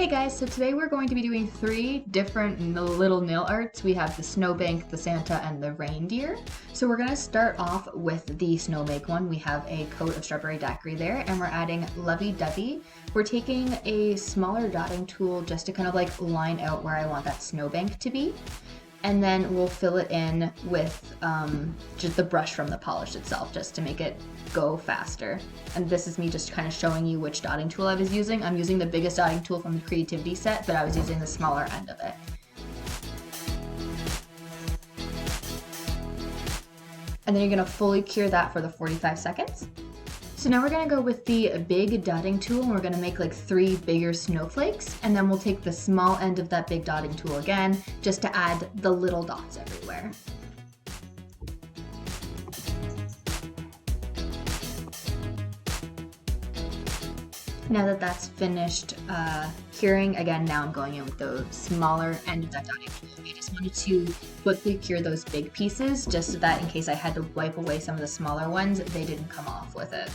Hey guys, so today we're going to be doing 3 different little nail arts. We have the Snowbank, the Santa, and the reindeer. So we're going to start off with the Snowbank one. We have a coat of strawberry daiquiri there, and we're adding Lovee Dovee. We're taking a smaller dotting tool just to kind of like line out where I want that snowbank to be. And then we'll fill it in with just the brush from the polish itself, just to make it go faster. And this is me just kind of showing you which dotting tool I was using. I'm using the biggest dotting tool from the creativity set, but I was using the smaller end of it. And then you're gonna fully cure that for the 45 seconds. So now we're gonna go with the big dotting tool, and we're gonna make like 3 bigger snowflakes, and then we'll take the small end of that big dotting tool again, just to add the little dots everywhere. Now that that's finished curing, again, now I'm going in with the smaller end of that dotting tool. I just wanted to quickly cure those big pieces, just so that in case I had to wipe away some of the smaller ones, they didn't come off with it.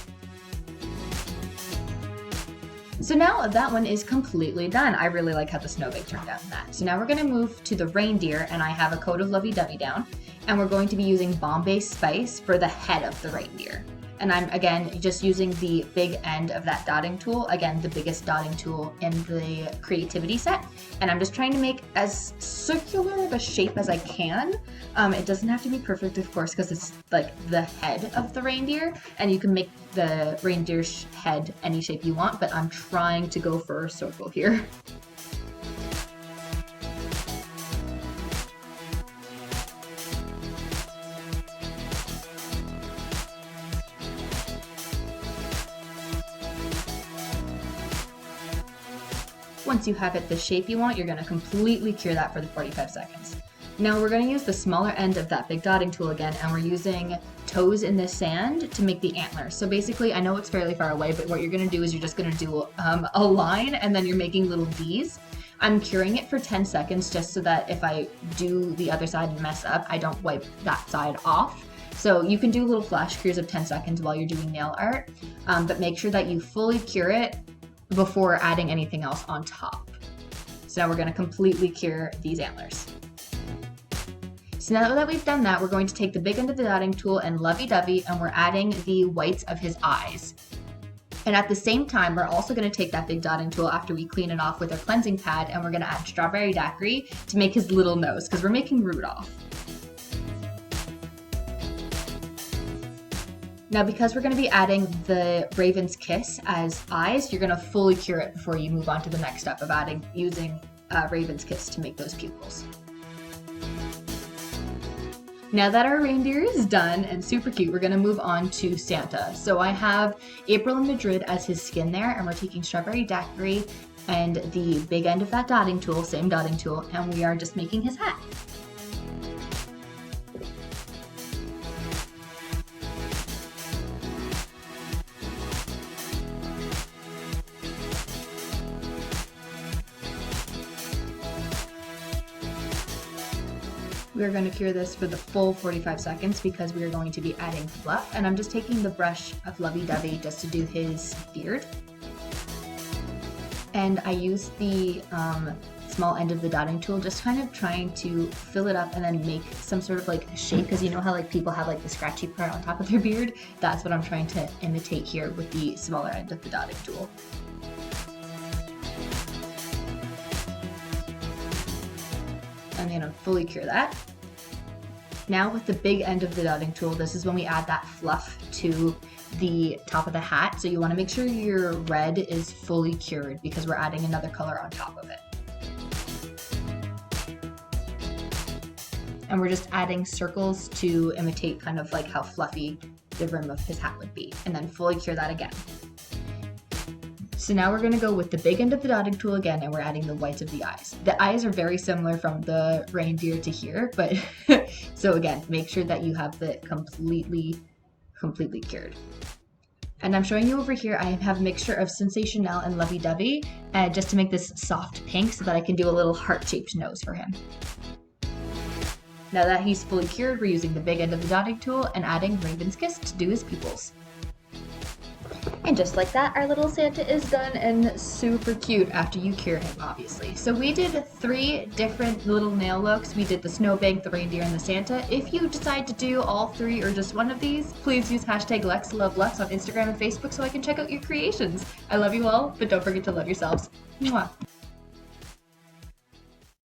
So now that one is completely done. I really like how the snowbank turned out in that. So now we're gonna move to the reindeer, and I have a coat of Lovee Dovee down, and we're going to be using Bombay spice for the head of the reindeer. And I'm, again, just using the big end of that dotting tool, again, the biggest dotting tool in the creativity set. And I'm just trying to make as circular of a shape as I can. It doesn't have to be perfect, of course, because it's like the head of the reindeer, and you can make the reindeer's head any shape you want, but I'm trying to go for a circle here. Once you have it the shape you want, you're going to completely cure that for the 45 seconds. Now we're going to use the smaller end of that big dotting tool again, and we're using toes in the sand to make the antlers. So basically, I know it's fairly far away, but what you're going to do is you're just going to do a line, and then you're making little V's. I'm curing it for 10 seconds just so that if I do the other side and mess up, I don't wipe that side off. So you can do little flash cures of 10 seconds while you're doing nail art, but make sure that you fully cure it before adding anything else on top. So now we're going to completely cure these antlers. So now that we've done that, we're going to take the big end of the dotting tool and Lovee Dovee, and we're adding the whites of his eyes. And at the same time, we're also going to take that big dotting tool after we clean it off with our cleansing pad, and we're going to add strawberry daiquiri to make his little nose, because we're making Rudolph. Now, because we're going to be adding the Raven's Kiss as eyes, you're going to fully cure it before you move on to the next step of using Raven's Kiss to make those pupils. Now that our reindeer is done and super cute, we're going to move on to Santa. So I have April in Madrid as his skin there, and we're taking strawberry daiquiri and the big end of that dotting tool, same dotting tool, and we are just making his hat. We're going to cure this for the full 45 seconds because we are going to be adding fluff, and I'm just taking the brush of Lovee Dovee just to do his beard. And I use the small end of the dotting tool, just kind of trying to fill it up and then make some sort of like shape, because you know how like people have like the scratchy part on top of their beard? That's what I'm trying to imitate here with the smaller end of the dotting tool. I'm going to fully cure that. Now with the big end of the dotting tool, this is when we add that fluff to the top of the hat. So you want to make sure your red is fully cured because we're adding another color on top of it. And we're just adding circles to imitate kind of like how fluffy the rim of his hat would be, and then fully cure that again. So now we're going to go with the big end of the dotting tool again, and we're adding the whites of the eyes. The eyes are very similar from the reindeer to here, but so again, make sure that you have it completely cured. And I'm showing you over here, I have a mixture of Sensationelle and Lovee Dovee, just to make this soft pink so that I can do a little heart-shaped nose for him. Now that he's fully cured, we're using the big end of the dotting tool and adding Raven's Kiss to do his pupils. And just like that, our little Santa is done and super cute after you cure him, obviously. So we did 3 different little nail looks. We did the snowbank, the reindeer, and the Santa. If you decide to do all 3 or just one of these, please use hashtag LexLoveLux on Instagram and Facebook so I can check out your creations. I love you all, but don't forget to love yourselves. Mwah.